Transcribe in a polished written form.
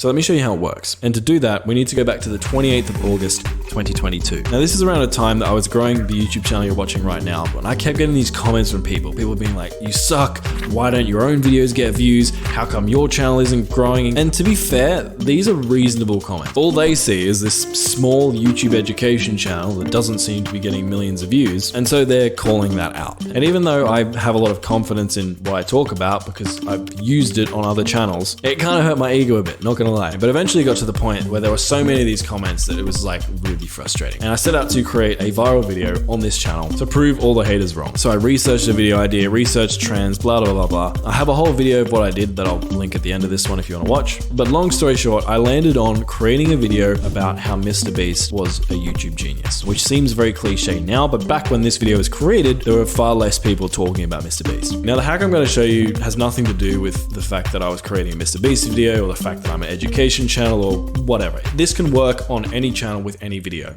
So let me show you how it works. And to do that, we need to go back to the 28th of August, 2022. Now this is around a time that I was growing the YouTube channel you're watching right now, but I kept getting these comments from people being like, you suck, why don't your own videos get views, how come your channel isn't growing? And to be fair, these are reasonable comments. All they see is this small YouTube education channel that doesn't seem to be getting millions of views, and so they're calling that out. And even though I have a lot of confidence in what I talk about because I've used it on other channels, it kind of hurt my ego a bit, not gonna lie. But eventually got to the point where there were so many of these comments that it was like really frustrating. And I set out to create a viral video on this channel to prove all the haters wrong. So I researched the video idea, researched trends, blah, blah, blah, blah. I have a whole video of what I did that I'll link at the end of this one if you want to watch. But long story short, I landed on creating a video about how MrBeast was a YouTube genius, which seems very cliche now, but back when this video was created, there were far less people talking about MrBeast. Now the hack I'm going to show you has nothing to do with the fact that I was creating a MrBeast video or the fact that I'm an education channel or whatever. This can work on any channel with any video.